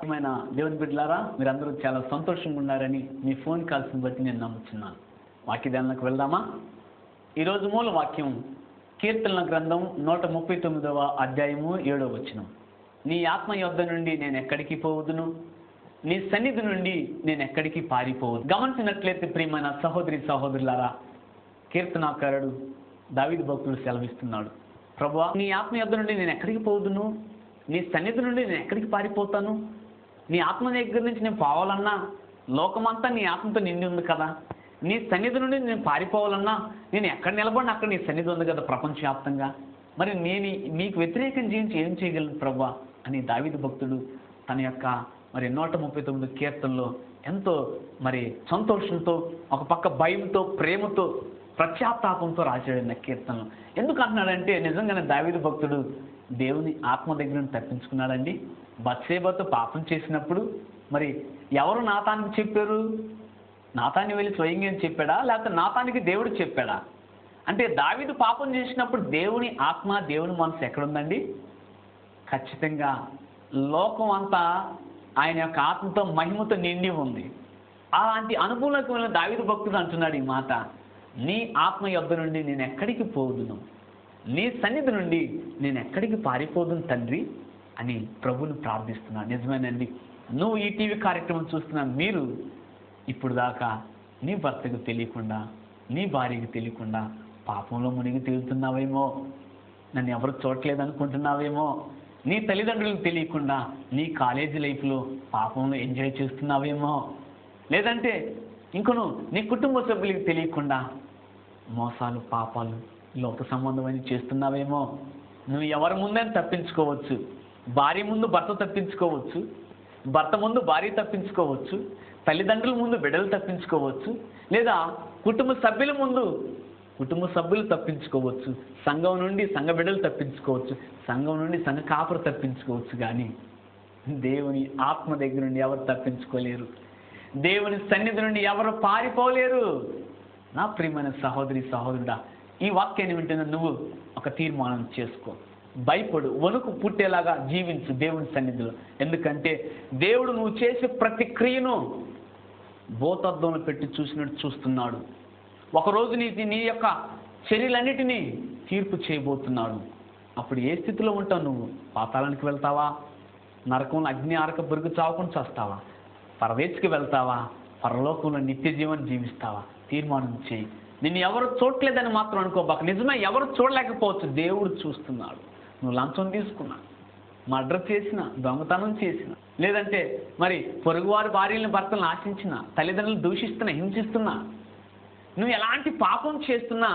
ఏమైనా దేవుని బిడ్డలారా, మీరందరూ చాలా సంతోషంగా ఉన్నారని మీ ఫోన్ కాల్స్ని బట్టి నేను నమ్ముతున్నాను. వాక్యదానికి వెళ్దామా? ఈరోజు మూల వాక్యం కీర్తనల గ్రంథం 139వ అధ్యాయము 7వ వచనం. నీ ఆత్మ యొద్ద నుండి నేను ఎక్కడికి పోవదును, నీ సన్నిధి నుండి నేను ఎక్కడికి పారిపోవద్దు. గమనించినట్లయితే ప్రియమైన సహోదరి సహోదరులారా, కీర్తనాకారుడు దావీదు భక్తుడు సెలవిస్తున్నాడు, ప్రభువా నీ ఆత్మ యొద్ద నుండి నేను ఎక్కడికి పోవదును, నీ సన్నిధి నుండి నేను ఎక్కడికి పారిపోతాను. నీ ఆత్మ దగ్గర నుంచి నేను పోవాలన్నా లోకమంతా నీ ఆత్మతో నిండి ఉంది కదా, నీ సన్నిధి నుండి నేను పారిపోవాలన్నా నేను ఎక్కడ నిలబడినా అక్కడ నీ సన్నిధి ఉంది కదా ప్రపంచవ్యాప్తంగా. మరి నేను మీకు వ్యతిరేకం జీవించి ఏం చేయగలను ప్రభువా అని దావీదు భక్తుడు తన యొక్క 139 కీర్తనలో ఎంతో సంతోషంతో, ఒక పక్క భయంతో, ప్రేమతో, ప్రత్యాతాపంతో రాశాడు కీర్తనలు. ఎందుకు అంటున్నాడంటే, నిజంగానే దావీదు భక్తుడు దేవుని ఆత్మ దగ్గర నుండి తప్పించుకున్నాడండి. బత్షెబతో పాపం చేసినప్పుడు మరి ఎవరు నాతానికి చెప్పారు? నాతాన్ని వెళ్ళి స్వయంగా చెప్పాడా, లేకపోతే నాతానికి దేవుడు చెప్పాడా? అంటే దావీదు పాపం చేసినప్పుడు దేవుని ఆత్మ, దేవుని మనసు ఎక్కడుందండి? ఖచ్చితంగా లోకం అంతా ఆయన యొక్క ఆత్మతో, మహిమతో నిండి ఉంది. అలాంటి అనుభవంలోకి వెళ్ళిన దావీదు భక్తుడు అంటున్నాడు ఈ మాట, నీ ఆత్మ యొద్ద నుండి నేను ఎక్కడికి పోదును, నీ సన్నిధి నుండి నేను ఎక్కడికి పారిపోదును తండ్రి అని ప్రభువుని ప్రార్థిస్తున్నాను. నిజమేనండి, నువ్వు ఈ టీవీ కార్యక్రమం చూస్తున్నా మీరు ఇప్పుడు దాకా నీ భర్తకు తెలియకుండా, నీ భార్యకు తెలియకుండా పాపంలో మునిగి తేలుతున్నావేమో, నన్ను ఎవరు చూడట్లేదు అనుకుంటున్నావేమో, నీ తల్లిదండ్రులకు తెలియకుండా నీ కాలేజీ లైఫ్లో పాపంలో ఎంజాయ్ చేస్తున్నావేమో, లేదంటే ఇంకొను నీ కుటుంబ సభ్యులకు తెలియకుండా మోసాలు, పాపాలు, లోక సంబంధమైన చేస్తున్నావేమో. నువ్వు ఎవరి ముందని తప్పించుకోవచ్చు. భార్య ముందు భర్త తప్పించుకోవచ్చు, భర్త ముందు భార్య తప్పించుకోవచ్చు, తల్లిదండ్రుల ముందు బిడ్డలు తప్పించుకోవచ్చు, లేదా కుటుంబ సభ్యుల ముందు కుటుంబ సభ్యులు తప్పించుకోవచ్చు, సంఘం నుండి సంఘ బిడ్డలు తప్పించుకోవచ్చు, సంఘం నుండి సంఘ కాపురు తప్పించుకోవచ్చు. కానీ దేవుని ఆత్మ దగ్గర నుండి ఎవరు తప్పించుకోలేరు, దేవుని సన్నిధి నుండి ఎవరు పారిపోలేరు. నా ప్రియమైన సహోదరి సహోదరుడా, ఈ వాక్యాన్ని వింటున్న నువ్వు ఒక తీర్మానం చేసుకో. భయపడు, వణుకు పుట్టేలాగా జీవించు దేవుని సన్నిధిలో. ఎందుకంటే దేవుడు నువ్వు చేసే ప్రతి క్రియను భూతద్దంలో పెట్టి చూసినట్టు చూస్తున్నాడు. ఒకరోజు నీ యొక్క చర్యలన్నిటినీ తీర్పు చేయబోతున్నాడు. అప్పుడు ఏ స్థితిలో ఉంటావు నువ్వు? పాతాళానికి వెళ్తావా? నరకంలో అగ్ని ఆరక బురుగు చావకుండా చేస్తావా? పరదేశికి వెళ్తావా? పరలోకంలో నిత్య జీవనం జీవిస్తావా? తీర్మానం చేయి. నిన్ను ఎవరు చూడలేదని మాత్రం అనుకోబాక. నిజమే, ఎవరు చూడలేకపోవచ్చు, దేవుడు చూస్తున్నాడు. నువ్వు లంచం తీసుకున్నా, మర్డర్ చేసిన, దొంగతనం చేసిన, లేదంటే పొరుగువారి భార్యలను భర్తలను ఆశించిన, తల్లిదండ్రులు దూషిస్తున్నా, హింసిస్తున్నా, నువ్వు ఎలాంటి పాపం చేస్తున్నా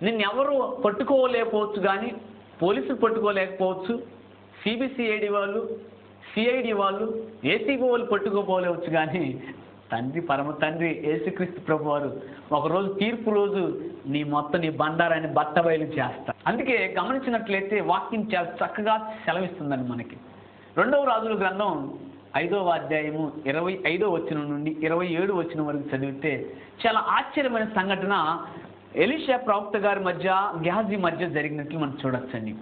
నిన్నెవరు పట్టుకోలేకపోవచ్చు. కానీ పోలీసులు పట్టుకోలేకపోవచ్చు, సిబిసిఐడి వాళ్ళు, సిఐడి వాళ్ళు, ఏసీబీ వాళ్ళు పట్టుకోపోలేవచ్చు. కానీ తండ్రి, పరమ తండ్రి యేసుక్రీస్తు ప్రభు వారు ఒకరోజు తీర్పు రోజు నీ బండారాన్ని బట్టబయలు చేస్తారు. అందుకే గమనించినట్లయితే వాక్యం చాలా చక్కగా సెలవిస్తుందని మనకి. 2వ రాజుల గ్రంథం 5వ అధ్యాయము 25వ వచనం నుండి 27వ వచనం వరకు చదివితే చాలా ఆశ్చర్యమైన సంఘటన ఎలీషా ప్రవక్త గారి మధ్య, గెహజీ మధ్య జరిగినట్లు మనం చూడొచ్చండి.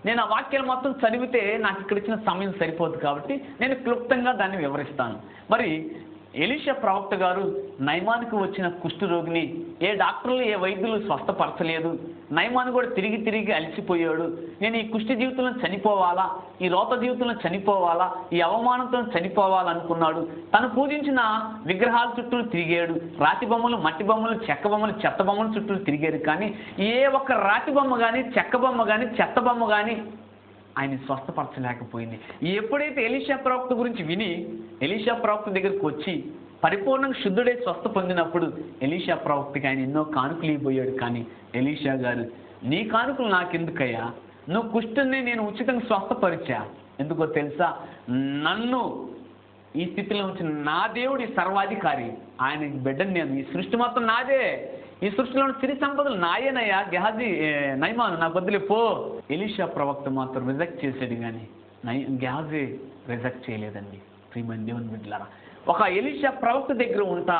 నేను ఆ వాక్యాలు మొత్తం చదివితే నాకు ఇక్కడ ఇచ్చిన సమయం సరిపోదు కాబట్టి నేను క్లుప్తంగా దాన్ని వివరిస్తాను. ఎలీషా ప్రవక్త గారు నయమానుకు వచ్చిన కుష్ఠరోగిని ఏ డాక్టర్లు, ఏ వైద్యులు స్వస్థపరచలేదు. నయమాను కూడా తిరిగి తిరిగి అలసిపోయాడు. నేను ఈ కుష్ఠ జీవితంలో చనిపోవాలా, ఈ రోత జీవితంలో చనిపోవాలా, ఈ అవమానంతో చనిపోవాలనుకున్నాడు. తను పూజించిన విగ్రహాల చుట్టూ తిరిగాడు. రాతి బొమ్మలు, మట్టి బొమ్మలు, చెక్క బొమ్మలు, చెత్త బొమ్మల చుట్టూ తిరిగాడు. కానీ ఏ ఒక్క రాతి బొమ్మ కానీ, చెక్క బొమ్మ కానీ, చెత్త బొమ్మ కానీ ఆయన స్వస్థపరచలేకపోయింది. ఎప్పుడైతే ఎలీషా ప్రవక్త గురించి విని ఎలీషా ప్రవక్త దగ్గరికి వచ్చి పరిపూర్ణంగా శుద్ధుడై స్వస్థ పొందినప్పుడు ఎలీషా ప్రవక్తకి ఆయన ఎన్నో కానుకలు ఇవ్వబోయాడు. కానీ ఎలీషా గారు, నీ కానుకలు నాకెందుకయ్యా, నువ్వు కుష్ఠుని నేను ఉచితంగా స్వస్థపరిచా. ఎందుకో తెలుసా? నన్ను ఈ స్థితిలో ఉంచిన నా దేవుడి సర్వాధికారి, ఆయన బిడ్డని నేను, ఈ సృష్టి మొత్తం నాదే, ఈ సృష్టిలో సిరి సంపదలు నాయేనయ్యా, గెహజీ, నయమాను నా బదులు పో. ఎలీషా ప్రవక్త మాత్రం రిజెక్ట్ చేసేది, కానీ గెహజీ రిజెక్ట్ చేయలేదండి. ప్రియమైన దేవుని బిడ్డలారా, ఒక ఎలీషా ప్రవక్త దగ్గర ఉంటా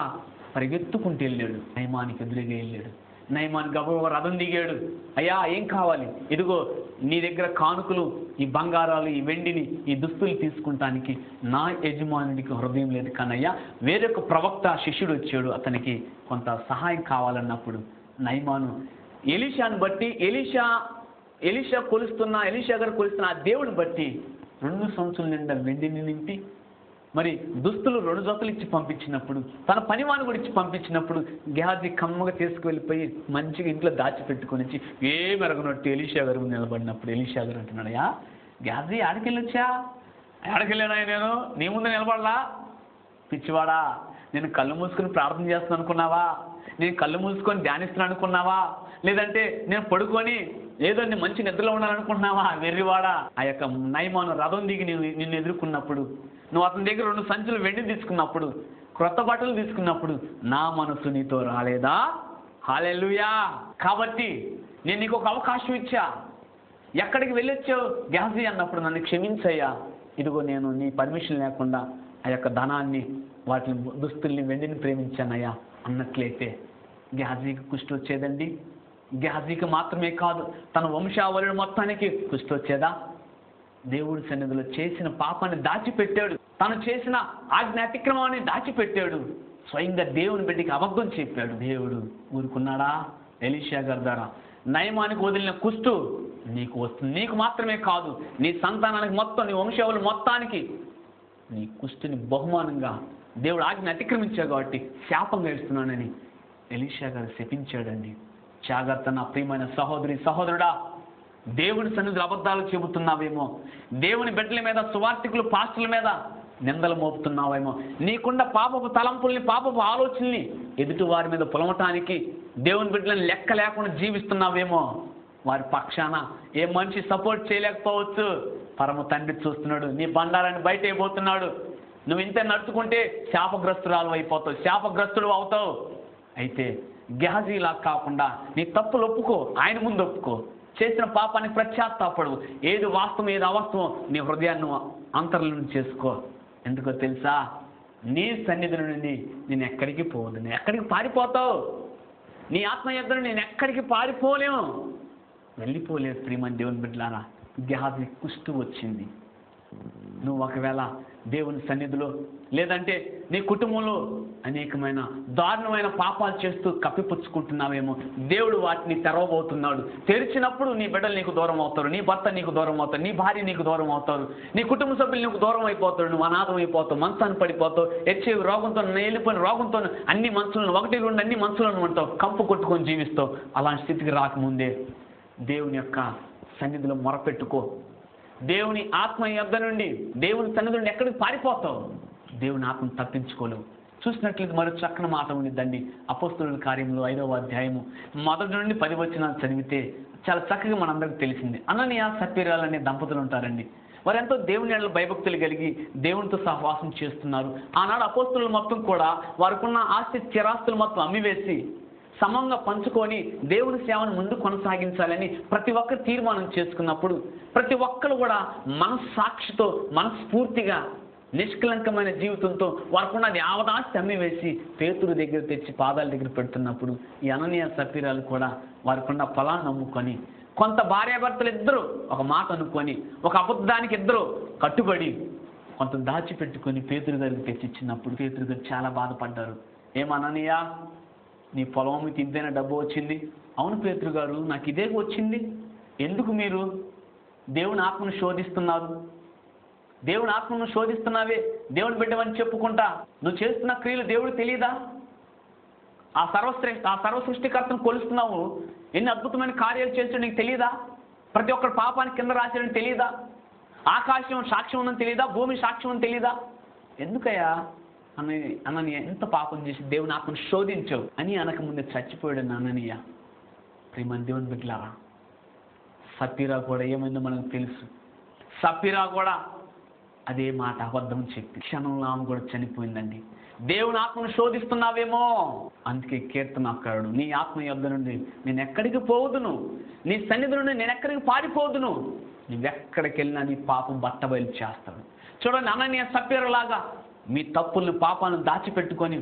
పరిగెత్తుకుంటూ వెళ్ళాడు, నయమానికి ఎదురుగా వెళ్ళాడు. నయమాను గబగబా రథం దిగాడు. అయ్యా ఏం కావాలి? ఇదిగో నీ దగ్గర కానుకలు, ఈ బంగారాలు, ఈ వెండిని, ఈ దుస్తులు తీసుకుంటానికి నా యజమానుడికి హృదయం లేదు. కానీ అయ్యా వేరొక ప్రవక్త శిష్యుడు వచ్చాడు, అతనికి కొంత సహాయం కావాలన్నప్పుడు నయమాను ఎలీషాను బట్టి ఎలీషా గారు కొలుస్తున్న ఆ దేవుని బట్టి 2 సంచుల నిండా వెండిని నింపి, మరి దుస్తులు 2 జతలు ఇచ్చి పంపించినప్పుడు, తన పనివాణి కూడా ఇచ్చి పంపించినప్పుడు గేహాజీ కమ్మగా తీసుకువెళ్ళిపోయి మంచిగా ఇంట్లో దాచిపెట్టుకొని వచ్చి ఏమి ఎరగనట్టు ఎలీషా గారు నిలబడినప్పుడు ఎలీషా గారు అంటున్నాడు, యా గేహాజీ ఆడికెళ్ళొచ్చా? ఆడికెళ్ళానా నేను నీ ముందు నిలబడలా? పిచ్చివాడా, నేను కళ్ళు మూసుకొని ప్రార్థన చేస్తున్నాను అనుకున్నావా? నేను కళ్ళు మూసుకొని ధ్యానిస్తున్నాను అనుకున్నావా? లేదంటే నేను పడుకొని ఏదో నేను మంచి నిద్రలో ఉన్నాననుకుంటున్నావా? వెర్రివాడా. ఆ యొక్క నయమాను రథం దిగి నిన్ను ఎదుర్కొన్నప్పుడు, నువ్వు అతని దగ్గర 2 సంచులు వెండి తీసుకున్నప్పుడు, క్రొత్త బట్టలు తీసుకున్నప్పుడు నా మనసు నీతో రాలేదా? హల్లెలూయా. కాబట్టి నేను నీకు ఒక అవకాశం ఇచ్చా. ఎక్కడికి వెళ్ళొచ్చావు గేహాజీ అన్నప్పుడు నన్ను క్షమించయ్యా. ఇదిగో నేను నీ పర్మిషన్ లేకుండా ఆ యొక్క ధనాన్ని, వాటిని, దుస్తుల్ని, వెండిని ప్రేమించానయ్యా అన్నట్లయితే గేహాజీకి కుష్టి వచ్చేదండి. గేహాజీకి మాత్రమే కాదు, తన వంశావళి మొత్తానికి కుష్టి వచ్చేదా? దేవుడి సన్నిధిలో చేసిన పాపాన్ని దాచిపెట్టాడు, తను చేసిన ఆజ్ఞ అతిక్రమాన్ని దాచిపెట్టాడు, స్వయంగా దేవుని బిడ్డకి అబద్ధం చెప్పాడు. దేవుడు ఊరుకున్నాడా? ఎలీషా గారి ద్వారా నయమానికి వదిలిన కుష్టు నీకు వస్తుంది. నీకు మాత్రమే కాదు, నీ సంతానానికి మొత్తం, నీ వంశావళి మొత్తానికి నీ కుష్టిని బహుమానంగా దేవుడు ఆజ్ఞ అతిక్రమించాడు కాబట్టి శాపంగా ఇస్తున్నానని ఎలీషా గారు శపించాడండి. జాగ్రత్త నా ప్రియమైన సహోదరి సహోదరుడా, దేవుని సన్నిధిలో అబద్ధాలు చెబుతున్నావేమో, దేవుని బిడ్డల మీద, సువార్థికులు, పాస్టర్ల మీద నిందలు మోపుతున్నావేమో, నీకున్న పాపపు తలంపుల్ని, పాపపు ఆలోచనల్ని ఎదుటి వారి మీద పొలమటానికి దేవుని బిడ్డలను లెక్క లేకుండా జీవిస్తున్నావేమో, వారి పక్షాన ఏ మనిషి సపోర్ట్ చేయలేకపోవచ్చు. పరమ తండ్రి చూస్తున్నాడు, నీ బండారాన్ని బయట అయిపోతున్నాడు. నువ్వు ఇంత నడుచుకుంటే శాపగ్రస్తురాలు అయిపోతావు, శాపగ్రస్తుడు అవుతావు. అయితే గేహాజీలా కాకుండా నీ తప్పులు ఒప్పుకో, ఆయన ముందు ఒప్పుకో, చేసిన పాపానికి పశ్చాత్తాపడు. ఏది వాస్తవం ఏది అవాస్తవం నీ హృదయాన్ని అంతర్లను చేసుకో. ఎందుకో తెలుసా? నీ సన్నిధి నుండి నేను ఎక్కడికి పోవద్దు. నేను ఎక్కడికి పారిపోతావు? నీ ఆత్మయుద్ధను నేను ఎక్కడికి పారిపోలేము, వెళ్ళిపోలేదు. ప్రియమైన దేవుని బిడ్డలారా, గేహాజీ కుష్టు వచ్చింది. నువ్వు ఒకవేళ దేవుని సన్నిధిలో, లేదంటే నీ కుటుంబంలో అనేకమైన దారుణమైన పాపాలు చేస్తూ కప్పిపుచ్చుకుంటున్నావేమో, దేవుడు వాటిని తెరవబోతున్నాడు. తెరిచినప్పుడు నీ బిడ్డలు నీకు దూరం అవుతారు, నీ భర్త నీకు దూరం అవుతారు, నీ భార్య నీకు దూరం అవుతారు, నీ కుటుంబ సభ్యులు నీకు దూరం అయిపోతారు, నువ్వు అనాథం అయిపోతావు, మంచాన్ని పడిపోతావు, హెచ్ఐవి రోగంతో, వెళ్ళిపోయిన రోగంతో అన్ని మనసులను, 1-2 అన్ని మనసులను ఉంటావు, కంపు కొట్టుకొని జీవిస్తావు. అలాంటి స్థితికి రాకముందే దేవుని యొక్క సన్నిధిలో మొరపెట్టుకో. దేవుని ఆత్మ యొద్ద నుండి, దేవుని సన్నిధి నుండి ఎక్కడికి పారిపోతావు? దేవుని ఆత్మను తప్పించుకోలేవు. చూసినట్లయితే మరో చక్కని మాట ఉండిద్దండి. అపోస్తలుల కార్యములు 5వ అధ్యాయము 1 నుండి 10 వచనాలు చదివితే చాలా చక్కగా మనందరికీ తెలిసింది. అననీయ సప్పీరాలు అనే దంపతులు ఉంటారండి. వారు ఎంతో దేవుని ఎడల భయభక్తులు కలిగి దేవునితో సహవాసం చేస్తున్నారు. ఆనాడు అపోస్తలులు మొత్తం కూడా వారికున్న ఆస్తి స్థిరాస్తులు మొత్తం అమ్మివేసి సమంగా పంచుకొని దేవుని సేవను ముందు కొనసాగించాలని ప్రతి ఒక్కరు తీర్మానం చేసుకున్నప్పుడు, ప్రతి ఒక్కరు కూడా మనస్సాక్షితో, మనస్ఫూర్తిగా, నిష్కలంకమైన జీవితంతో వారికున్నది యావదాస్తి అమ్మివేసి పేతురు దగ్గర తెచ్చి పాదాల దగ్గర పెడుతున్నప్పుడు ఈ అననీయ సప్పీరాలు కూడా వారికున్న పొలాన్ని నమ్ముకొని, కొంత భార్యాభర్తలు ఇద్దరు ఒక మాట అనుకొని, ఒక అబద్ధానికి ఇద్దరు కట్టుబడి కొంత దాచిపెట్టుకొని పేతురు గారికి తెచ్చిచ్చినప్పుడు పేతురు గారు చాలా బాధపడ్డారు. ఏమననీయ, నీ పొలం అమ్మికి ఇంతైనా డబ్బు వచ్చింది? అవును పేతురు గారు, నాకు ఇదే వచ్చింది. ఎందుకు మీరు దేవుని ఆత్మను శోధిస్తున్నారు? దేవుని ఆత్మను శోధిస్తున్నావే, దేవుని బిడ్డవని చెప్పుకుంటా నువ్వు చేస్తున్న క్రియలు దేవుడు తెలియదా? ఆ సర్వ సృష్టికర్తను కొలుస్తున్నావు, ఎన్ని అద్భుతమైన కార్యాలు చేస్తాడు నీకు తెలియదా? ప్రతి ఒక్కరు పాపానికి కింద రాశాడని తెలియదా? ఆకాశం సాక్ష్యం ఉందని తెలియదా? భూమి సాక్ష్యం అని తెలియదా? ఎందుకయ్యా అననీయ ఎంత పాపం చేసి దేవుని ఆత్మను శోధించవు అని అనక ముందే చచ్చిపోయాడు అననీయ. ప్రియమైన దేవుని బిడ్డలారా, సప్పీరా కూడా ఏమైందో మనకు తెలుసు. సప్పీరా కూడా అదే మాట అబద్ధం చెప్పి క్షణంలో ఆమె కూడా చనిపోయిందండి. దేవుని ఆత్మను శోధిస్తున్నావేమో, అందుకే కీర్తనకారుడు, నీ ఆత్మ యొద్ద నుండి నేను ఎక్కడికి పోదును, నీ సన్నిధి నుండి నేను ఎక్కడికి పారిపోదును, నువ్వెక్కడికి వెళ్ళినా నీ పాపం బట్టబయలు చేస్తాడు. చూడండి, అననీయ సప్పీరా లాగా మీ తప్పుల్ని, పాపాలను దాచిపెట్టుకొని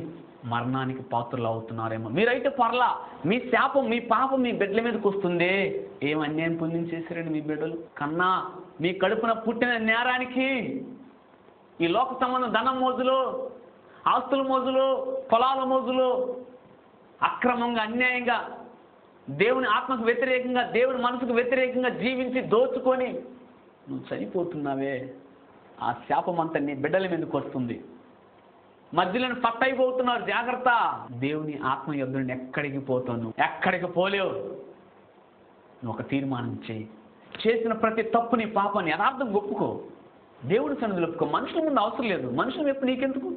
మరణానికి పాత్రలు అవుతున్నారేమో. మీరైతే పర్లా, మీ శాపం, మీ పాపం మీ బిడ్డల మీదకి వస్తుందే. ఏం అన్యాయం పొందించేసారండి మీ బిడ్డలు? కన్నా మీ కడుపున పుట్టిన నేరానికి, ఈ లోక సంబంధం ధనం మోజులో, ఆస్తుల మోజులో, పొలాల మోజులో, అక్రమంగా అన్యాయంగా దేవుని ఆత్మకు వ్యతిరేకంగా, దేవుని మనసుకు వ్యతిరేకంగా జీవించి దోచుకొని నువ్వు చనిపోతున్నావే. ఆ శాపం అంతా నీ బిడ్డల మీదకి వస్తుంది. మధ్యలో ఫట్ అయిపోతున్నారు, జాగ్రత్త. దేవుని ఆత్మ యొద్ద నుండి ఎక్కడికి పోతావు? ఎక్కడికి పోలేవు. నువ్వు ఒక తీర్మానం చేయి. చేసిన ప్రతి తప్పుని, పాపాన్ని యథార్థం ఒప్పుకో. దేవుడి సన్నిధిలో ఒప్పుకో. మనుషుల ముందు అవసరం లేదు. మనుషులు ఎప్పుడు నీకెందుకు?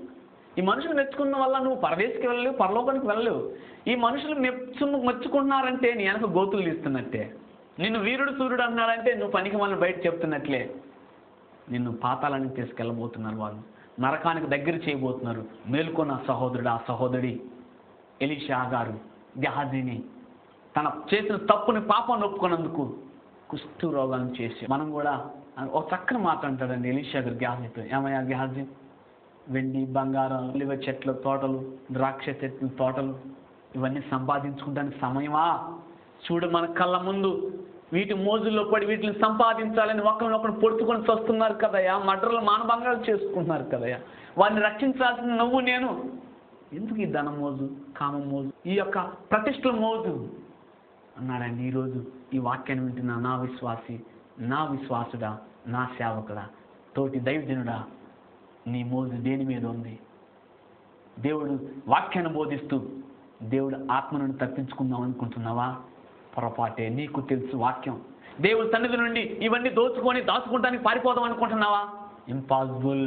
ఈ మనుషులు మెచ్చుకున్న వల్ల నువ్వు పరదేశికి వెళ్ళలేవు, పరలోకానికి వెళ్ళలేవు. ఈ మనుషులు మెచ్చుకున్నారంటే నీ వెనక గోతులు తీస్తున్నట్టే. నిన్ను వీరుడు సూర్యుడు అన్నాడంటే నువ్వు పనికి వాళ్ళని బయట చెప్తున్నట్లే. నిన్ను పాతాళానికి తీసుకెళ్ళబోతున్నారు వాళ్ళు. నరకానికి దగ్గర చేయబోతున్నారు. మేల్కొన్న సహోదరుడు, ఆ సహోదరి ఎలీషా గారు గెహాజీని తన చేసిన తప్పుని, పాపాన్ని ఒప్పుకున్నందుకు కుష్టు రోగాలను చేసి, మనం కూడా ఒక చక్కని మాట అంటాడండి ఎలీషా గారు గెహాజీతో. ఏమయ్యా గెహాజీ, వెండి బంగారం, ఒలివ చెట్ల తోటలు, ద్రాక్ష చెట్ల తోటలు ఇవన్నీ సంపాదించుకుంటానికి సమయమా? చూడు, మన కళ్ళ ముందు వీటి మోజుల్లో పడి వీటిని సంపాదించాలని ఒకరినొకరు పొడుచుకొని వస్తున్నారు కదయ్యా. మర్డర్లు, మానభంగాలు చేసుకుంటున్నారు కదయ్యా. వారిని రక్షించాల్సిన నువ్వు నేను. ఎందుకు ఈ ధనం మోజు, కామం మోజు, ఈ యొక్క ప్రతిష్టల మోజు అన్నాడండి. ఈరోజు ఈ వాక్యాన్ని వింటున్న నా విశ్వాసి, నా విశ్వాసుడా, నా సేవకుడా, తోటి దైవజనుడా, నీ మోజు దేని మీద ఉంది? దేవుడు వాక్యాన్ని బోధిస్తూ దేవుడు ఆత్మ నుండి తప్పించుకుందాం అనుకుంటున్నావా? పొరపాటే. నీకు తెలుసు వాక్యం. దేవుడి సన్నిధి నుండి ఇవన్నీ దోచుకొని దాచుకుంటానికి పారిపోదాం అనుకుంటున్నావా? ఇంపాసిబుల్.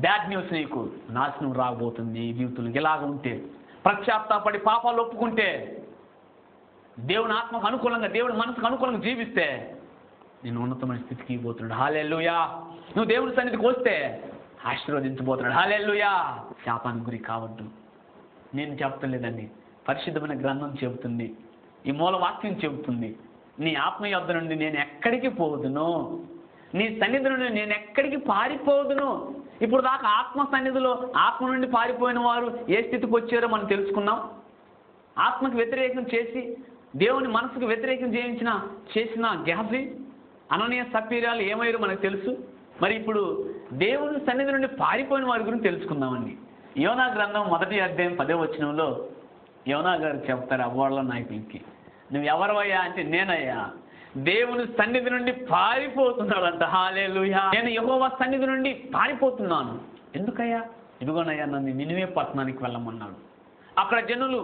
బ్యాడ్ న్యూస్, నీకు నాశనం రాబోతుంది నీ జీవితంలో. ఇలాగ ఉంటే, పశ్చాత్తాపడి పాపాలు ఒప్పుకుంటే, దేవుని ఆత్మకు అనుకూలంగా, దేవుడి మనసుకు అనుకూలంగా జీవిస్తే నేను ఉన్నతమైన స్థితికి పోతున్నాడు. హల్లెలూయా. నువ్వు దేవుడి సన్నిధికి వస్తే ఆశీర్వదించబోతున్నాడు. హల్లెలూయా. శాపానికి గురి కావద్దు. నేను చెప్తలేదండి, పరిశుద్ధమైన గ్రంథం చెబుతుంది, ఈ మూల వాక్యం చెబుతుంది. నీ ఆత్మ యొద్ద నుండి నేను ఎక్కడికి పోదును, నీ సన్నిధి నుండి నేను ఎక్కడికి పారిపోదును. ఇప్పుడు దాకా ఆత్మ సన్నిధిలో ఆత్మ నుండి పారిపోయిన వారు ఏ స్థితికి వచ్చారో మనం తెలుసుకున్నాం. ఆత్మకు వ్యతిరేకం చేసి దేవుని మనసుకు వ్యతిరేకం చేసిన గెహాజీ, అననీయ సప్పీరాలు ఏమయ్యారో మనకు తెలుసు. మరి ఇప్పుడు దేవుని సన్నిధి నుండి పారిపోయిన వారి గురించి తెలుసుకుందామండి. యోనా గ్రంథం 1వ అధ్యాయం 10వ వచనంలో యోనా గారు చెప్తారు అవ్వాళ్ళ నాయకులకి, నువ్వు ఎవరవయ్యా అంటే, నేనయ్యా దేవుని సన్నిధి నుండి పారిపోతున్నాడంట. హల్లెలూయా. నేను యెహోవా సన్నిధి నుండి పారిపోతున్నాను. ఎందుకయ్యా? ఇదిగోనయ్యా, నన్ను నినివే పట్టణానికి వెళ్ళమన్నాడు. అక్కడ జనులు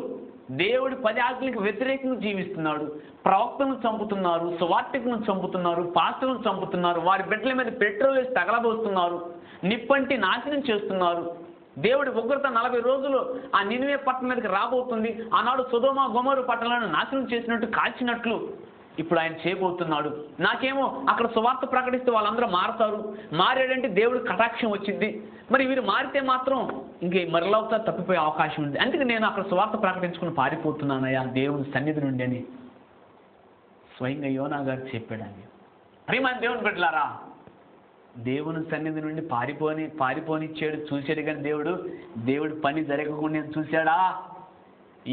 దేవుడి 10 ఆజ్ఞలకు వ్యతిరేకంగా జీవిస్తున్నాడు. ప్రవక్తలను చంపుతున్నారు, సువార్తికులను చంపుతున్నారు, పాస్టర్లను చంపుతున్నారు, వారి బిడ్డల మీద పెట్రోల్ వేసి తగలబోస్తున్నారు, నిప్పంటి నాశనం చేస్తున్నారు. దేవుడి ఉగ్రత 40 రోజులు ఆ నినివే పట్టణం మీదకి రాబోతుంది. ఆనాడు సొదొమ గొమొర్రా పట్టణాలను నాశనం చేసినట్టు, కాల్చినట్లు ఇప్పుడు ఆయన చేయబోతున్నాడు. నాకేమో అక్కడ సువార్త ప్రకటిస్తే వాళ్ళందరూ మారుతారు. మారాడంటే దేవుడి కటాక్షం వచ్చింది. మరి వీరు మారితే మాత్రం ఇంకే మరలవుతా తప్పిపోయే అవకాశం ఉంది. అందుకే నేను అక్కడ సువార్త ప్రకటించుకుని పారిపోతున్నానయ్యా దేవుని సన్నిధి నుండి అని స్వయంగా యోనా గారు చెప్పాడండి. ప్రియమైన దేవుని బిడ్డలారా, దేవుని సన్నిధి నుండి పారిపోనిచ్చాడు, చూశాడు. కానీ దేవుడు పని జరగకుండా చూశాడా?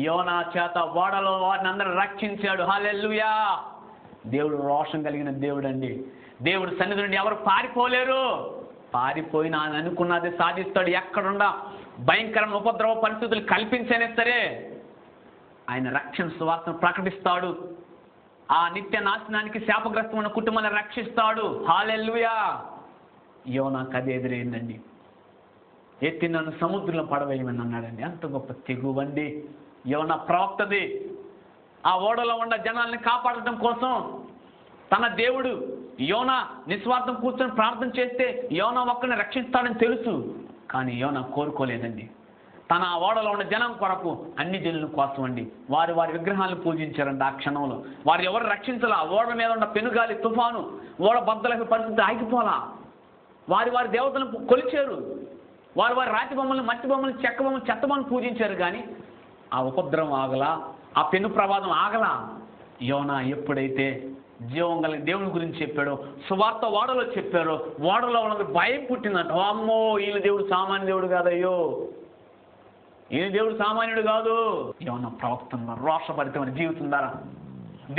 యోనా చేత ఓడలో వారిని అందరూ రక్షించాడు. హల్లెలూయా. దేవుడు రోషం కలిగిన దేవుడు అండి. దేవుడు సన్నిధి నుండి ఎవరు పారిపోలేరు. పారిపోయినా అని అనుకున్నది సాధిస్తాడు. ఎక్కడుండా భయంకరమైన ఉపద్రవ పరిస్థితులు కల్పించనే సరే ఆయన రక్షణ సువార్తను ప్రకటిస్తాడు. ఆ నిత్య నాశనానికి శాపగ్రస్తమైన కుటుంబాన్ని రక్షిస్తాడు. హల్లెలూయా. యోనాకు అది ఎదురైందండి. ఎత్తి నన్ను సముద్రంలో పడవేయమని అన్నాడండి. అంత గొప్ప తెగువండి యోనా ప్రవక్తది. ఆ ఓడలో ఉన్న జనాల్ని కాపాడటం కోసం తన దేవుడు యోనా నిస్వార్థం కూర్చొని ప్రార్థన చేస్తే యోనా ఒక్కడిని రక్షిస్తాడని తెలుసు. కానీ యోనా కోరుకోలేదండి. తన ఆ ఓడలో ఉన్న జనం కొరకు అన్ని జనుల కోసం అండి వారి విగ్రహాలను పూజించారండి. ఆ క్షణంలో వారు ఎవరు రక్షించాలా? ఓడ మీద ఉన్న పెనుగాలి, తుఫాను, ఓడ బద్దలకు పరిస్థితి ఆగిపోలా. వారి దేవతలను కొలిచారు. వారి రాతి బొమ్మలను, మట్టి బొమ్మలను, చెక్క బొమ్మలు, చెత్త బొమ్మలు పూజించారు. కానీ ఆ ఉపద్రవం ఆగలా, ఆ పెను ప్రమాదం ఆగలా. యోనా ఎప్పుడైతే జీవం కలిగిన దేవుని గురించి చెప్పాడో, సువార్త ఓడలో చెప్పారో, ఓడలో ఉన్నది భయం పుట్టిందంట. అమ్మో, వీళ్ళ దేవుడు సామాన్య దేవుడు కాదయ్యో, ఈయన దేవుడు సామాన్యుడు కాదు. ఏమన్నా ప్రవక్తంగా రోషభరితమైన జీవితం ద్వారా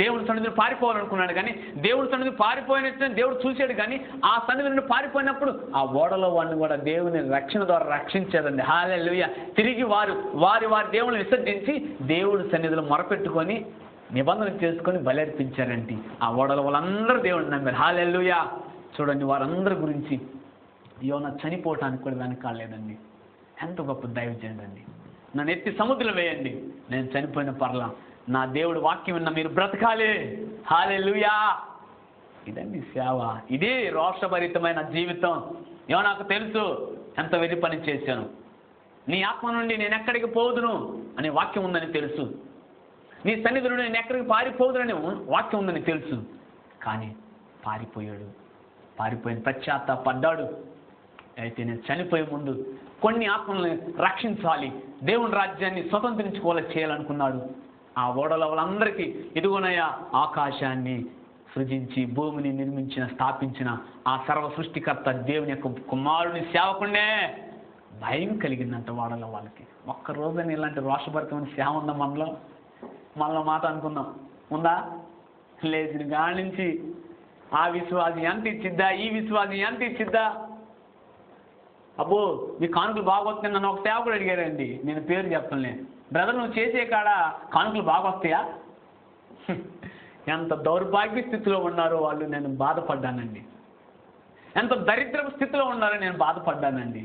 దేవుడి సన్నిధిని పారిపోవాలనుకున్నాడు, కానీ దేవుడి సన్నిధి పారిపోయినట్టు దేవుడు చూశాడు. కానీ ఆ సన్నిధి నుండి పారిపోయినప్పుడు ఆ ఓడలో వాడిని కూడా దేవుని రక్షణ ద్వారా రక్షించారండి. హల్లెలూయా. తిరిగి వారి దేవుని విసర్జించి దేవుడి సన్నిధిలో మొరపెట్టుకొని నిబంధన చేసుకొని బలర్పించారంటే ఆ ఓడలో వాళ్ళందరూ దేవుడిని నమ్మారు. హల్లెలూయా. చూడండి, వారందరి గురించి యోనా చనిపోవటానికి కూడా వెనకాలేదండి. ఎంత గొప్ప దైవజనుడు అండి. నన్ను ఎత్తి సముద్రం వేయండి, నేను చనిపోయిన పర్లా, నా దేవుడు వాక్యం విన్న మీరు బ్రతకాలి. హల్లెలూయా. ఇదండి సేవ, ఇదే రోషభరితమైన జీవితం. ఏమో నాకు తెలుసు ఎంత వెర్రి పని చేశాను, నీ ఆత్మ నుండి నేను ఎక్కడికి పోదును అనే వాక్యం ఉందని తెలుసు, నీ సన్నిధి నుండి నేను ఎక్కడికి పారిపోదునని వాక్యం ఉందని తెలుసు. కానీ పారిపోయిన పశ్చాత్తాపడ్డాడు. అయితే నేను చనిపోయే ముందు కొన్ని ఆత్మల్ని రక్షించాలి, దేవుని రాజ్యాన్ని స్వతంత్రించుకోవాలి చేయాలనుకున్నాడు. ఆ ఓడల వాళ్ళందరికీ ఇదిగోనయ్యా ఆకాశాన్ని సృజించి భూమిని స్థాపించిన ఆ సర్వ సృష్టికర్త దేవుని యొక్క కుమారుని సేవకునే భయం కలిగిందంట వాడల వాళ్ళకి. ఒక్కరోజుని ఇలాంటి రోషభరితమైన సేవ ఉందా మనలో మాట అనుకుందాం, ఉందా? లేచిన గాడి నుంచి ఆ విశ్వాసం ఎంత ఇచ్చిద్దా, ఈ విశ్వాసం ఎంత ఇచ్చిద్దా, అబ్బో మీ కానుకలు బాగా వస్తాయి నన్ను ఒక సేవకుడు అడిగారండి, నేను పేరు చెప్తానులే, బ్రదర్ నువ్వు చేసే కాడ కానుకలు బాగా వస్తాయా? ఎంత దౌర్భాగ్య స్థితిలో ఉన్నారో వాళ్ళు, నేను బాధపడ్డానండి. ఎంత దరిద్రపు స్థితిలో ఉన్నారో నేను బాధపడ్డానండి.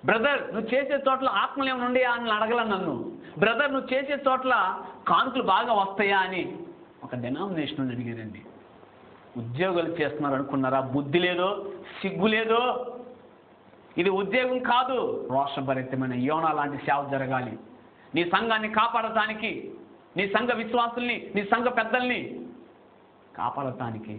బ్రదర్ నువ్వు చేసే చోట్ల ఆత్మలు ఏమైనా ఉండే అని అడగల నన్ను. బ్రదర్ నువ్వు చేసే చోట్ల కానుకలు బాగా వస్తాయా అని ఒక డెనామినేషన్ అడిగారండి. ఉద్యోగాలు చేస్తున్నారు అనుకున్నారా? బుద్ధి లేదో, సిగ్గు లేదో? ఇది ఉద్యోగం కాదు. రోషభరితమైన యోనా లాంటి సేవ జరగాలి. నీ సంఘాన్ని కాపాడటానికి, నీ సంఘ విశ్వాసుల్ని, నీ సంఘ పెద్దల్ని కాపాడటానికి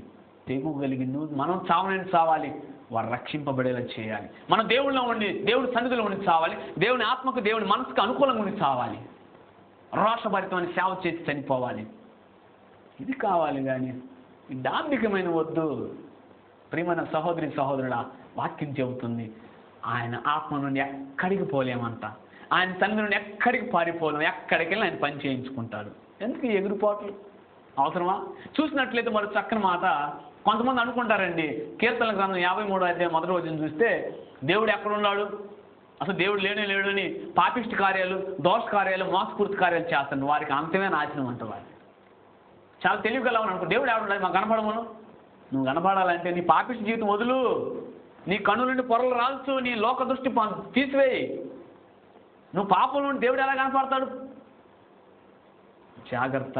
తెగుగలిగి మనం చావాలి, వారు రక్షింపబడేలా చేయాలి. మనం దేవుళ్ళలో ఉండి దేవుడి సన్నిధిలో ఉండి చావాలి, దేవుని ఆత్మకు దేవుని మనసుకు అనుకూలంగా ఉండి చావాలి, రోషభరితమైన సేవ చేసి చనిపోవాలి. ఇది కావాలి. కానీ ఈ డాంబికమైన వద్దు. ప్రియమైన సహోదరి సహోదరుడా, వాక్యం చెబుతుంది ఆయన ఆత్మ నుండి ఎక్కడికి పోలేమంట, ఆయన సన్నిధి నుండి ఎక్కడికి పారిపోలేము, ఎక్కడికి వెళ్ళి ఆయన పని చేయించుకుంటాడు. ఎందుకు ఎగిరిపోట్లు అవసరమా? చూసినట్లయితే మరి చక్కని మాట. కొంతమంది అనుకుంటారండి, కీర్తనల గ్రంథం 53వ అధ్యాయం 1వ వచనం చూస్తే దేవుడు ఎక్కడున్నాడు, అసలు దేవుడు లేడు అని పాపిష్టి కార్యాలు, దోష కార్యాలు, మోసపూర్తి కార్యాలు చేస్తాడు. వారికి అంతమే నాశనం అంట. వారికి చాలా తెలివిగలవని అనుకో, దేవుడు ఎవడున్నాడు మాకు కనపడమను. నువ్వు కనపడాలంటే నీ పాపిష్టి జీవితం వదులు, నీ కన్ను నుండి పొరలు రాల్చు, నీ లోక దృష్టి తీసివేయి. నువ్వు పాపం నుండి దేవుడు ఎలా కనపడతాడు? జాగ్రత్త.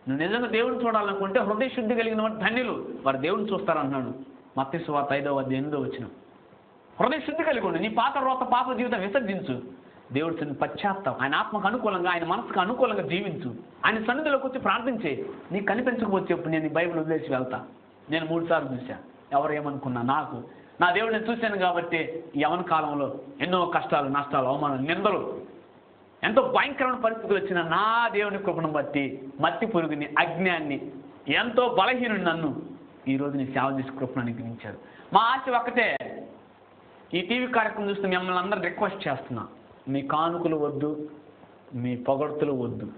నువ్వు నిజంగా దేవుడిని చూడాలనుకుంటే హృదయ శుద్ధి కలిగిన వారు ధన్యులు, వారు దేవుడిని చూస్తారన్నాడు మత్తయి సువార్త 5వ అధ్యాయం 8వ వచనం. హృదయ శుద్ధి కలిగి ఉండు, నీ పాప జీవితం విసర్జించు, దేవుడి పశ్చాత్తాపం, ఆయన ఆత్మకు అనుకూలంగా, ఆయన మనసుకు అనుకూలంగా జీవించు, ఆయన సన్నిధిలోకి వచ్చి ప్రార్థించే. నీకు కనిపించకపోతే చెప్పు, నేను ఈ బైబిల్ వదిలేసి వెళ్తా. నేను 3 సార్లు చూశాను. ఎవరు ఏమనుకున్నా, నా దేవుడు నేను చూశాను కాబట్టి యవన కాలంలో ఎన్నో కష్టాలు, నష్టాలు, అవమానాలు, నిందలు, ఎంతో భయంకరమైన పరిస్థితులు వచ్చిన నా దేవుని కృపను బట్టి మత్తి పురుగుని, అజ్ఞాన్ని, ఎంతో బలహీనుని నన్ను ఈరోజు నీ సేవ చేసి కృపను అనుగ్రహించాడు. మా ఆశ ఒక్కటే, ఈ టీవీ కార్యక్రమం చూస్తే మిమ్మల్ని అందరూ రిక్వెస్ట్ చేస్తున్నా, మీ కానుకలు వద్దు, మీ పొగడ్తలు వద్దు,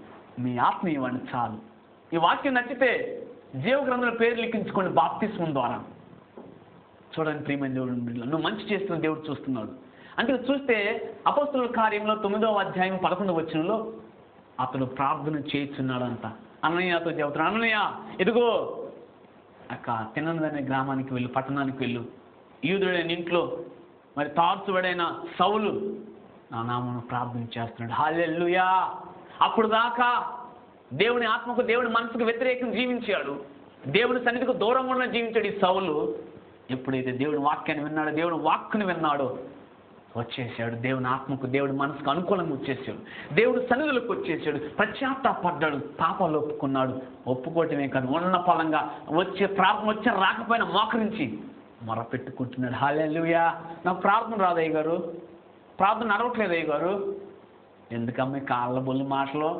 మీ ఆత్మ ఇవ్వండి చాలు. ఈ వాక్యం నచ్చితే జీవ గ్రంథంలో పేరు లిఖించుకోండి బాప్తిస్మం ద్వారా. చూడండి ప్రియమైన దేవుడు, నువ్వు మంచి చేస్తున్న దేవుడు చూస్తున్నాడు. అంటే చూస్తే అపోస్తలుల కార్యంలో 9వ అధ్యాయం 11వ వచనంలో అతడు ప్రార్థన చేస్తున్నాడంట. అన్నయ్యతో చెబుతున్నాడు, అన్నయ్య ఇదిగో తిన్నదనే గ్రామానికి వెళ్ళు, పట్టణానికి వెళ్ళు, యూదుడైన ఇంట్లో మరి తార్చువాడైన సౌలు నా నామమున ప్రార్థన చేస్తున్నాడు. హల్లెలూయా. అప్పుడు దాకా దేవుని ఆత్మకు, దేవుని మనసుకు వ్యతిరేకంగా జీవించాడు, దేవుని సన్నిధికి దూరంగా జీవించాడు ఈ సౌలు. ఎప్పుడైతే దేవుని వాక్యాన్ని విన్నాడో, దేవుని వాక్కుని విన్నాడో వచ్చేసాడు, దేవుని ఆత్మకు, దేవుడి మనసుకు అనుకూలంగా వచ్చేసాడు, దేవుడు సన్నిధులకు వచ్చేసాడు, పశ్చాత్తాపడ్డాడు, పాపాలు ఒప్పుకున్నాడు. ఒప్పుకోవటమే కాదు, ఉన్న ఫలంగా వచ్చే రాకపోయినా మోకరించి మొరపెట్టుకుంటున్నాడు. హల్లెలూయా. నాకు ప్రార్థన రాదు అయ్య గారు, ప్రార్థన నడవట్లేదు అయ్య గారు. ఎందుకమ్మ కాళ్ళ బొల్లి మాటలు?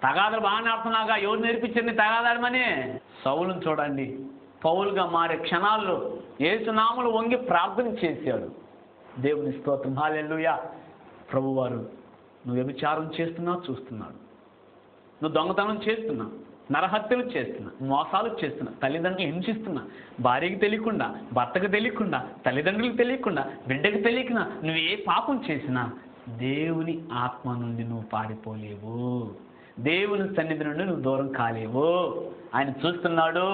తగాదాలు బాగా ఆడుతున్నాగా, ఎవరు నేర్పించండి తగాదాడమని? సౌలుని చూడండి, పౌలుగా మారే క్షణాల్లో యేసు నామములో వంగి ప్రార్థన చేశాడు. దేవుని స్తోత్రం. హల్లెలూయా. ప్రభువారు నువ్వు వ్యభిచారం చేస్తున్నావు చూస్తున్నాడు, నువ్వు దొంగతనం చేస్తున్నా, నరహత్యలు చేస్తున్నా, మోసాలు చేస్తున్నా, తల్లిదండ్రులు హింసిస్తున్నా, భార్యకి తెలియకుండా, భర్తకు తెలియకుండా, తల్లిదండ్రులకు తెలియకుండా, బిడ్డకు తెలియకుండా నువ్వు ఏ పాపం చేసినా దేవుని ఆత్మ నుండి నువ్వు పారిపోలేవు, దేవుని సన్నిధి నుండి నువ్వు దూరం కాలేవు. ఆయన చూస్తున్నాడు.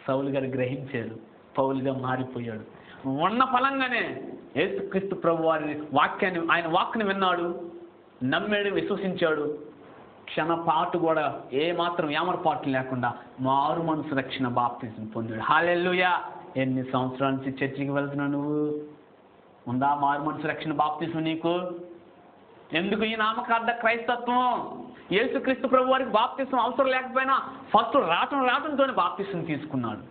సౌలు గారు గ్రహించాడు, పౌలుగా మారిపోయాడు. ఉన్న ఫలంగానే యేసుక్రీస్తు ప్రభు వారి వాక్యాన్ని, ఆయన వాక్ని విన్నాడు, నమ్మాడు, విశ్వసించాడు. క్షణపాటు కూడా ఏమాత్రం ఏమరపాటు లేకుండా మారు మనసు రక్షణ బాప్తిసం పొందాడు. హల్లెలూయా. ఎన్ని సంవత్సరాల నుంచి చర్చికి వెళ్తున్నావు నువ్వు? ఉందా మారు మనసు రక్షణ బాప్తిసం నీకు? ఎందుకు ఈ నామకార్థ క్రైస్తత్వం? యేసుక్రీస్తు ప్రభు వారికి బాప్తిసం అవసరం లేకపోయినా ఫస్ట్ రావటంతోనే బాప్తిసం తీసుకున్నాడు.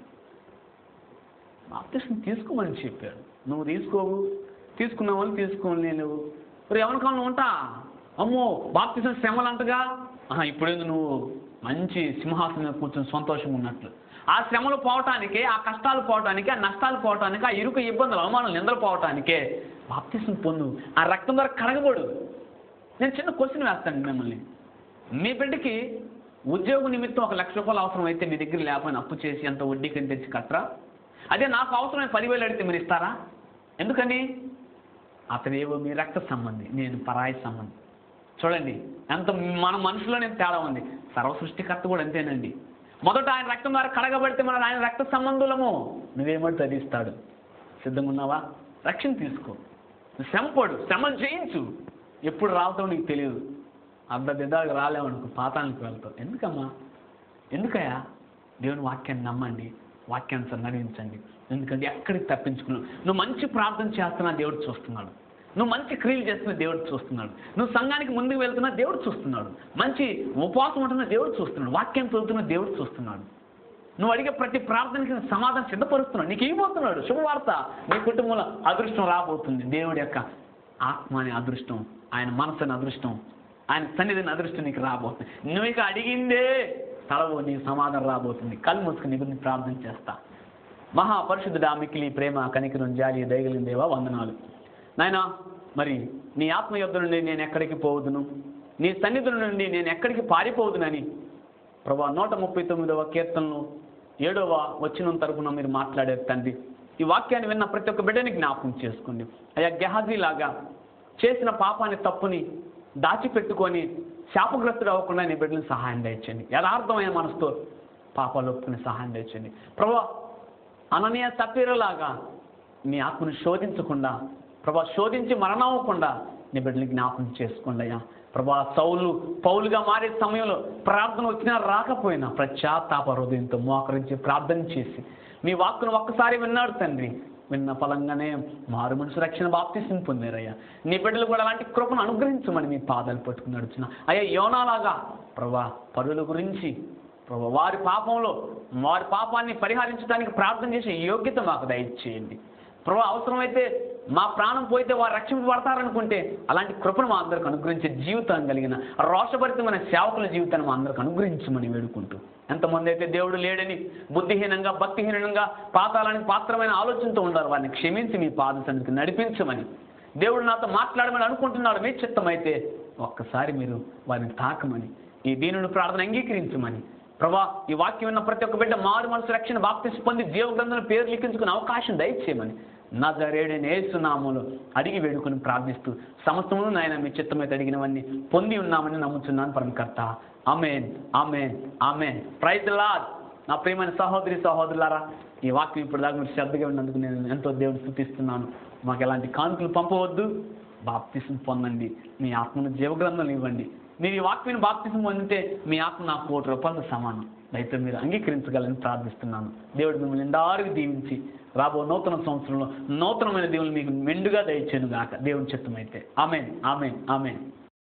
బాప్తిసం తీసుకోమని చెప్పాడు. నువ్వు తీసుకోవు, తీసుకున్నావని తీసుకోవాలి. నువ్వు మరి ఎవరికన్నా ఉంటా, అమ్మో బాప్తిసం శ్రమలు అంటగా, ఇప్పుడేందు నువ్వు మంచి సింహాసనం మీద కూర్చొని సంతోషంగా ఉన్నట్లు. ఆ శ్రమలు పోవటానికే, ఆ కష్టాలు పోవటానికే, ఆ నష్టాలు పోవటానికే, ఆ ఇరుకు ఇబ్బందులు, అవమానాలు, నిందలు పోవటానికే బాప్తిసం పొందు. ఆ రక్తం ద్వారా కడగబడు. నేను చిన్న క్వశ్చన్ వేస్తాను మిమ్మల్ని. మీ బిడ్డకి ఉద్యోగ నిమిత్తం 1 లక్ష రూపాయలు అవసరం అయితే మీ దగ్గర లేకపోయినా అప్పు చేసి అంత వడ్డీకి తెచ్చి కట్టరా? అదే నాకు అవసరమైన 10,000 అడిగితే మీరు ఇస్తారా? ఎందుకని? అతనేవో మీ రక్త సంబంధి, నేను పరాయి సంబంధి. చూడండి ఎంత మన మనుషులోనే తేడా ఉంది. సర్వ సృష్టికర్త కూడా అంతేనండి. మొదట ఆయన రక్తం ద్వారా కడగబడితే మనం ఆయన రక్త సంబంధులము. నువ్వేమంటే అది ఇస్తాడు. సిద్ధంగా ఉన్నావా? రక్షణ తీసుకో, శ్రమపడు, శ్రమలు చేయించు. ఎప్పుడు రావుతావు నీకు తెలియదు. అర్ధదిద్దాలకు రాలేవనుకో పాతానికి వెళ్తావు. ఎందుకమ్మా? ఎందుకయ్యా? దేవుని వాక్యాన్ని నమ్మండి, వాక్యాన్ని నడిపించండి. ఎందుకంటే ఎక్కడికి తప్పించుకున్నావు? నువ్వు మంచి ప్రార్థన చేస్తున్నా దేవుడు చూస్తున్నాడు, నువ్వు మంచి క్రియలు చేస్తున్నా దేవుడు చూస్తున్నాడు, నువ్వు సంఘానికి ముందుకు వెళ్తున్నా దేవుడు చూస్తున్నాడు, మంచి ఉపవాసం ఉంటున్నా దేవుడు చూస్తున్నాడు, వాక్యం చదువుతున్నా దేవుడు చూస్తున్నాడు. నువ్వు అడిగే ప్రతి ప్రార్థనకి సమాధానం సిద్ధపరుస్తున్నాడు, నీకు ఇవ్వబోతున్నాడు. శుభవార్త, నీ కుటుంబంలో అదృష్టం రాబోతుంది. దేవుడి యొక్క ఆత్మ అనే అదృష్టం, ఆయన మనసు అనే అదృష్టం, ఆయన సన్నిధిని అదృష్టం నీకు రాబోతుంది. నువ్వు ఇక అడిగిందే తలవు, నీకు సమాధానం రాబోతుంది. కళ్ళు మూసుకుని నీ గురించి ప్రార్థన చేస్తా. మహాపరిశుద్ధుడా, మిక్కిలి ప్రేమ, కనికరం, జాలి, దయగలిగిన దేవా, వందనాలు నాయనా. మరి నీ ఆత్మ యొద్ద నుండి నేను ఎక్కడికి పోవదును, నీ సన్నిధుల నుండి నేను ఎక్కడికి పారిపోవదునని ప్రభా 139వ కీర్తనలో 7వ వచనం తరపున మీరు మాట్లాడారు తండ్రి. ఈ వాక్యాన్ని విన్న ప్రతి ఒక్క బిడ్డని జ్ఞాపకం చేసుకోండి అయ్యా. గెహాజీలాగా చేసిన పాపాన్ని, తప్పుని దాచిపెట్టుకొని శాపగ్రస్తుడు అవ్వకుండా నీ బిడ్డలను సహాయం దయచండి. యథార్థమైన మనసుతో పాపాలు ఒప్పుకుని సహాయం దయచండి ప్రభా. అననీయ సప్పీరలాగా నీ ఆత్మను శోధించకుండా ప్రభా, శోధించి మరణమవ్వకుండా నీ బిడ్డని జ్ఞాపకం చేసుకోండి అయ్యా. ప్రభా, సౌలు పౌలుగా మారే సమయంలో ప్రార్థన వచ్చినా రాకపోయినా పశ్చాత్తాప హృదయంతో మోకరించి ప్రార్థన చేసి మీ వాక్కును ఒక్కసారి విన్నాడు తండ్రి. విన్న ఫలంగానే మారు మనసు రక్షణ బాప్తిసం పొందారయ్యా. నీ బిడ్డలు కూడా అలాంటి కృపను అనుగ్రహించమని మీ పాదాలు పట్టుకుని నడుచున్న అయ్యా. యోనాలాగా ప్రభా, పరుల గురించి ప్రభా, వారి పాపాన్ని పరిహరించడానికి ప్రార్థన చేసే యోగ్యత మాకు దయచేయండి ప్రభా. అవసరమైతే మా ప్రాణం పోయితే వారు రక్షింపబడతారనుకుంటే అలాంటి కృపను మా అందరికి అనుగ్రహించే జీవితం కలిగిన రోషభరితమైన సేవకుల జీవితాన్ని మా అందరికి అనుగ్రహించమని వేడుకుంటూ, ఎంతమంది అయితే దేవుడు లేడని బుద్ధిహీనంగా, భక్తిహీనంగా, పాతాలానికి పాత్రమైన ఆలోచనతో ఉన్నారు, వారిని క్షమించి మీ పాద సన్నిధికి నడిపించమని, దేవుడు నాతో మాట్లాడమని అనుకుంటున్నాడు, మీ చిత్తమైతే ఒక్కసారి మీరు వారిని తాకమని, ఈ దీనుని ప్రార్థన అంగీకరించమని ప్రభా. ఈ వాక్యం విన్న ప్రతి ఒక్క బిడ్డ మారు మనసు రక్షణ బాప్తిసం పొంది జీవ గ్రంథంలో పేరు లిఖించుకునే అవకాశం దయచేయమని నజరేయుడైన యేసు నామములో అడిగి వేడుకొని ప్రార్థిస్తూ సమస్తమును నాయన మీ చిత్తమైతే అడిగినవన్నీ పొంది ఉన్నామని నమ్ముతున్నాను పరమకర్త. Amen, amen, amen. Praise the Lord. నా ప్రియమైన సహోదరి సహోదరులారా, ఈ వాక్యం ఇప్పుడు దాకా మీరు శ్రద్ధగా ఉన్నందుకు నేను ఎంతో దేవుని స్తుతిస్తున్నాను. మాకు ఎలాంటి కానుకలు పంపవద్దు, బాప్తిసం పొందండి, మీ ఆత్మను జీవగ్రంథంలో ఇవ్వండి. మీరు ఈ వాక్యాన్ని బాప్తిసం పొందితే మీ ఆత్మ నాకు 1 కోటి రూపాయలతో సమానం. దయతో మీరు అంగీకరించగలని ప్రార్థిస్తున్నాను. దేవుడు మిమ్మల్ని నిండారుగా దీవించి రాబో నూతన సంవత్సరంలో నూతనమైన దేవుని మీకు మెండుగా దయచేయను గాక దేవుని చిత్తమైతే. ఆమేన్, ఆమేన్, ఆమేన్.